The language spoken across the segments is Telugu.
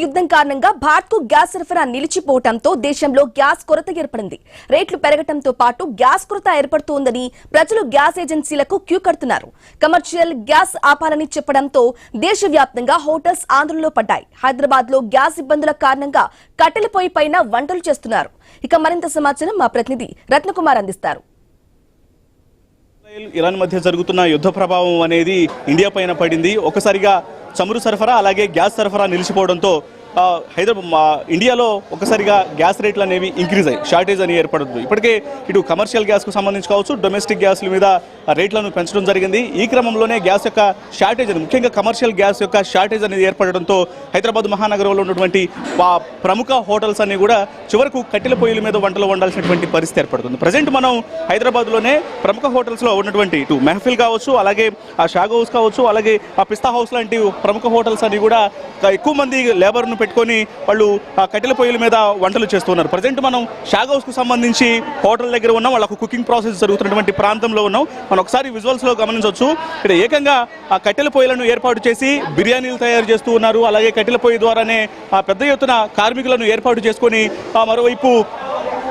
యుద్ధం కారణంగా భారత్ కు గ్యాస్ సరఫరా నిలిచిపోవడంతో దేశంలో గ్యాస్ కొరత ఏర్పడింది. రేట్లు పెరగడంతో పాటు గ్యాస్ కొరత ఏర్పడుతోందని ప్రజలు గ్యాస్ ఏజెన్సీలకు క్యూ కడుతున్నారు. కమర్షియల్ గ్యాస్ ఆపాలని చెప్పడంతో దేశవ్యాప్తంగా హోటల్స్ ఆందోళనలో పడ్డాయి. హైదరాబాద్ లో గ్యాస్ ఇబ్బందుల కారణంగా కట్టెల పొయ్యి పైన వంటలు చేస్తున్నారు. ఇక మరింత సమాచారం మా ప్రతినిధి రత్నకుమార్ అందిస్తారు. ఇరాన్ మధ్య జరుగుతున్న యుద్ధ ప్రభావం అనేది ఇండియా పైన పడింది. ఒకసారిగా చమురు సరఫరా అలాగే గ్యాస్ సరఫరా నిలిచిపోవడంతో ఇండియాలో ఒకసారిగా గ్యాస్ రేట్లు అనేవి ఇంక్రీజ్ అయ్యి షార్టేజ్ అని ఏర్పడుతుంది. ఇప్పటికే ఇటు కమర్షియల్ గ్యాస్కు సంబంధించి కావచ్చు, డొమెస్టిక్ గ్యాస్ల మీద రేట్లను పెంచడం జరిగింది. ఈ క్రమంలోనే గ్యాస్ యొక్క షార్టేజ్ అని, ముఖ్యంగా కమర్షియల్ గ్యాస్ యొక్క షార్టేజ్ అనేది ఏర్పడడంతో హైదరాబాద్ మహానగరంలో ఉన్నటువంటి ప్రముఖ హోటల్స్ అన్ని కూడా చివరకు కట్టెల పొయ్యిల మీద వంటలు వండాల్సినటువంటి పరిస్థితి ఏర్పడుతుంది. ప్రజెంట్ మనం హైదరాబాద్లోనే ప్రముఖ హోటల్స్లో ఉన్నటువంటి ఇటు మెహఫిల్ కావచ్చు, అలాగే ఆ షాగ్ హౌస్ కావచ్చు, అలాగే ఆ పిస్తా హౌస్ లాంటి ప్రముఖ హోటల్స్ అన్ని కూడా ఎక్కువ మంది లేబర్ను పెట్టుకొని వాళ్ళు ఆ కట్టెల పొయ్యిల మీద వంటలు చేస్తున్నారు. ప్రజెంట్ మనం షాగ్ హౌస్కు సంబంధించి హోటల్ దగ్గర ఉన్నాం. వాళ్ళకు కుకింగ్ ప్రాసెస్ జరుగుతున్నటువంటి ప్రాంతంలో ఉన్నాం. మనం ఒకసారి విజువల్స్లో గమనించవచ్చు. ఇక్కడ ఏకంగా ఆ కట్టెల పొయ్యిలను ఏర్పాటు చేసి బిర్యానీలు తయారు చేస్తూ ఉన్నారు. అలాగే కట్టెల పొయ్యి ద్వారానే పెద్ద ఎత్తున కార్మికులను ఏర్పాటు చేసుకొని మరోవైపు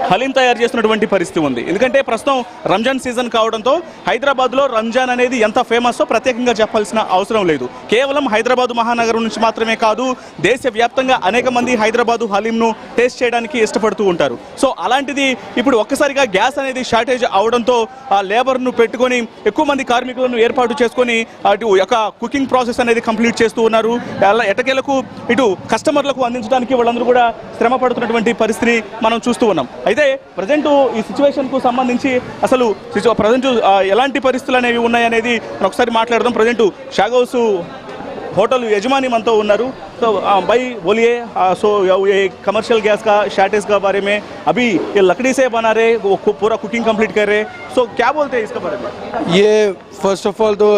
హలీం తయారు చేస్తున్నటువంటి పరిస్థితి ఉంది. ఎందుకంటే ప్రస్తుతం రంజాన్ సీజన్ కావడంతో హైదరాబాద్లో రంజాన్ అనేది ఎంత ఫేమస్తో ప్రత్యేకంగా చెప్పాల్సిన అవసరం లేదు. కేవలం హైదరాబాద్ మహానగరం నుంచి మాత్రమే కాదు, దేశవ్యాప్తంగా అనేక మంది హైదరాబాదు హలీంను టేస్ట్ చేయడానికి ఇష్టపడుతూ ఉంటారు. సో అలాంటిది ఇప్పుడు ఒక్కసారిగా గ్యాస్ అనేది షార్టేజ్ అవడంతో ఆ లేబర్ను పెట్టుకొని ఎక్కువ మంది కార్మికులను ఏర్పాటు చేసుకొని అటు యొక్క కుకింగ్ ప్రాసెస్ అనేది కంప్లీట్ చేస్తూ ఉన్నారు. ఎటకేలకు ఇటు కస్టమర్లకు అందించడానికి వాళ్ళందరూ కూడా శ్రమ పడుతున్నటువంటి పరిస్థితిని మనం చూస్తూ ఉన్నాం. అయితే ప్రజెంట్ ఈ సిచ్యువేషన్కు సంబంధించి అసలు ప్రజెంట్ ఎలాంటి పరిస్థితులు అనేవి ఉన్నాయనేది మనం ఒకసారి మాట్లాడదాం. ప్రజెంట్ షాగ్ హౌస్ होटल यजमानी मन तो उन्नारू. तो भाई बोलिए, सो ये कमर्शियल गैस का शॉर्टेज का बारे में, अभी ये लकड़ी से बना रहे, वो पूरा कुकिंग कंप्लीट कर रहे, सो क्या बोलते हैं इसके बारे में? ये फर्स्ट ऑफ ऑल तो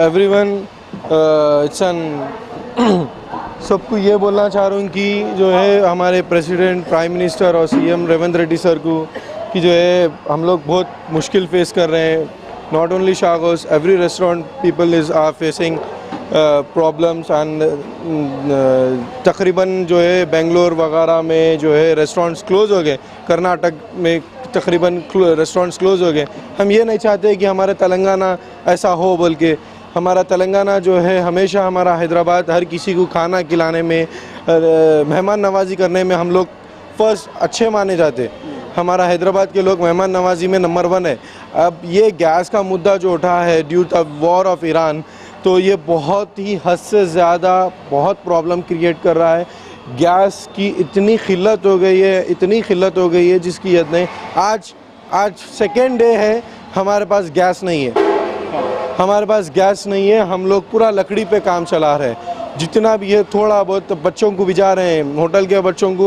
एवरीवन इट्स एन सबको ये बोलना चाह रहा हूँ कि जो है हमारे प्रेसिडेंट, प्राइम मिनिस्टर और सीएम रेवंत रेड्डी सर को कि जो है हम लोग बहुत मुश्किल फेस कर रहे हैं. Not only Shah Ghouse, every restaurant people is are facing problems and तकरीबन जो है बेंगलोर वगैरह में जो है रेस्टोरेंट्स क्लोज़ हो गए, कर्नाटक में तकरीबन रेस्टोरेंट्स क्लोज़ हो गए. हम ये नहीं चाहते कि हमारे तेलंगाना ऐसा हो, बल्कि हमारा तेलंगाना जो है हमेशा हमारा हैदराबाद हर किसी को खाना खिलाने में, मेहमान नवाजी करने में हम लोग फर्स्ट अच्छे माने जाते. हमारा हैदराबाद के लोग मेहमान नवाजी में नंबर 1 है. अब ये गैस का मुद्दा जो उठा है due to war of Iran, तो ये बहुत ही हद से ज़्यादा बहुत प्रॉब्लम क्रिएट कर रहा है. गैस की इतनी खिल्लत हो गई है, इतनी खिल्लत हो गई है जिसकी हद नहीं. आज सेकेंड डे है हमारे पास गैस नहीं है. हमारे पास गैस नहीं है. हम लोग पूरा लकड़ी पे काम चला रहे हैं. जितना भी है थोड़ा बहुत बच्चों को भिजा रहे हैं, होटल के बच्चों को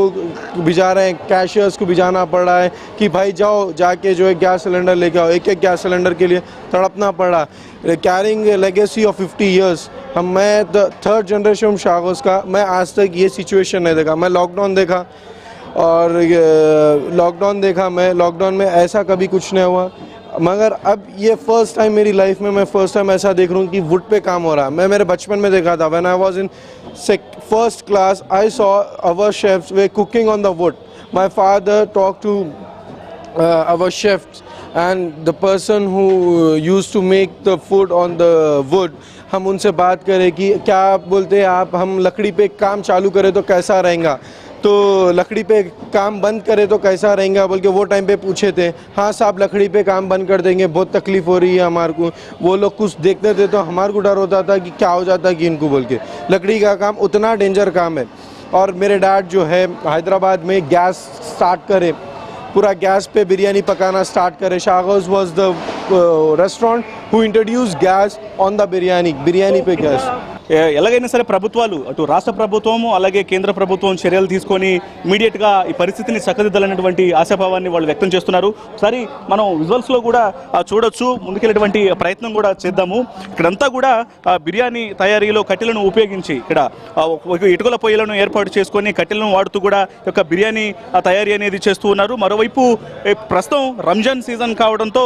भिजा रहे हैं, कैशियर्स को भिजाना पड़ रहा है कि भाई जाओ जाके जो है गैस सिलेंडर लेके आओ. एक गैस सिलेंडर के लिए तड़पना पड़ रहा. Carrying legacy of 50 years. मैं थर्ड जनरेशन शाग हाउस का, मैं आज तक ये सिचुएशन नहीं देखा. मैं लॉकडाउन देखा और मैं लॉकडाउन में ऐसा कभी कुछ नहीं हुआ, मगर अब ये फर्स्ट टाइम मेरी लाइफ में मैं फर्स्ट टाइम ऐसा देख रहा हूँ कि वुड पे काम हो रहा है. मैं मेरे बचपन में देखा था. When I was in first class I saw our chefs were cooking on the wood. My father talk to our chefs and the person who used to make the food on the wood. हम उनसे बात करें कि क्या आप बोलते हैं, आप हम लकड़ी पे काम चालू करें तो कैसा रहेगा, तो लकड़ी पे काम बंद करे तो कैसा रहेगा बोल के वो टाइम पे पूछे थे. हाँ साहब लकड़ी पे काम बंद कर देंगे, बहुत तकलीफ़ हो रही है हमारे को. वो लोग कुछ देखते थे तो हमारे को डर होता था कि क्या हो जाता कि इनको बोल के. लकड़ी का काम उतना डेंजर काम है. और मेरे डैड जो है हैदराबाद में गैस स्टार्ट करे, पूरा गैस पे बिरयानी पकाना स्टार्ट करे. Shah Ghouse was the restaurant who introduce gas on the biryani पे गैस. ఎలాగైనా సరే ప్రభుత్వాలు, అటు రాష్ట్ర ప్రభుత్వము అలాగే కేంద్ర ప్రభుత్వం చర్యలు తీసుకొని ఇమీడియట్గా ఈ పరిస్థితిని చక్కదిద్దాలనేటువంటి ఆశాభావాన్ని వాళ్ళు వ్యక్తం చేస్తున్నారు. ఒకసారి మనం విజువల్స్లో కూడా చూడొచ్చు. ముందుకెళ్ళేటువంటి ప్రయత్నం కూడా చేద్దాము. ఇక్కడంతా కూడా బిర్యానీ తయారీలో కట్టెలను ఉపయోగించి ఇక్కడ ఇటుకల పొయ్యిలను ఏర్పాటు చేసుకొని కట్టెలను వాడుతూ కూడా యొక్క బిర్యానీ తయారీ అనేది చేస్తూ ఉన్నారు. మరోవైపు ప్రస్తుతం రంజాన్ సీజన్ కావడంతో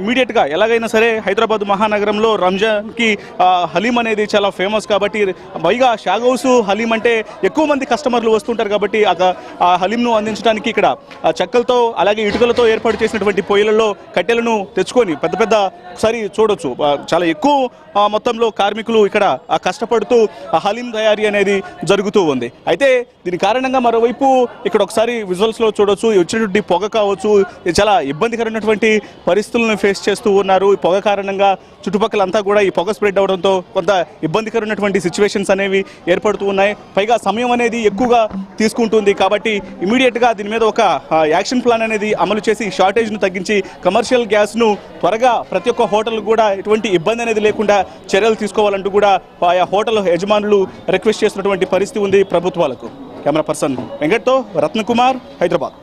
ఇమీడియట్గా ఎలాగైనా సరే హైదరాబాద్ మహానగరంలో రంజాన్కి హలీం అనేది చాలా ఫేమస్. ఫేమస్ కాబట్టి పైగా షాగ్ హౌస్ హలీం అంటే ఎక్కువ మంది కస్టమర్లు వస్తుంటారు కాబట్టి ఆ హలీంను అందించడానికి ఇక్కడ చెక్కలతో అలాగే ఇటుకలతో ఏర్పాటు చేసినటువంటి పొయ్యిలలో కట్టెలను తెచ్చుకొని పెద్ద పెద్ద ఒకసారి చూడొచ్చు చాలా ఎక్కువ మొత్తంలో కార్మికులు ఇక్కడ కష్టపడుతూ ఆ హలీం తయారీ అనేది జరుగుతూ ఉంది. అయితే దీని కారణంగా మరోవైపు ఇక్కడ ఒకసారి విజువల్స్లో చూడొచ్చు వచ్చినటువంటి పొగ కావచ్చు, చాలా ఇబ్బందికరమైనటువంటి పరిస్థితులను ఫేస్ చేస్తూ ఉన్నారు. ఈ పొగ కారణంగా చుట్టుపక్కలంతా కూడా ఈ పొగ స్ప్రెడ్ అవడంతో కొంత ఇబ్బందికరమైనటువంటి సిచ్యువేషన్స్ అనేవి ఏర్పడుతూ ఉన్నాయి. పైగా సమయం అనేది ఎక్కువగా తీసుకుంటుంది కాబట్టి ఇమీడియట్గా దీని మీద ఒక యాక్షన్ ప్లాన్ అనేది అమలు చేసి షార్టేజ్ను తగ్గించి కమర్షియల్ గ్యాస్ను త్వరగా ప్రతి ఒక్క హోటల్ కూడా ఎటువంటి ఇబ్బంది అనేది లేకుండా చర్యలు తీసుకోవాలంటూ కూడా ఆయా హోటల్ యజమానులు రిక్వెస్ట్ చేస్తున్నటువంటి పరిస్థితి ఉంది ప్రభుత్వాలకు. కెమెరా పర్సన్ వెంకట్తో రత్నకుమార్, హైదరాబాద్.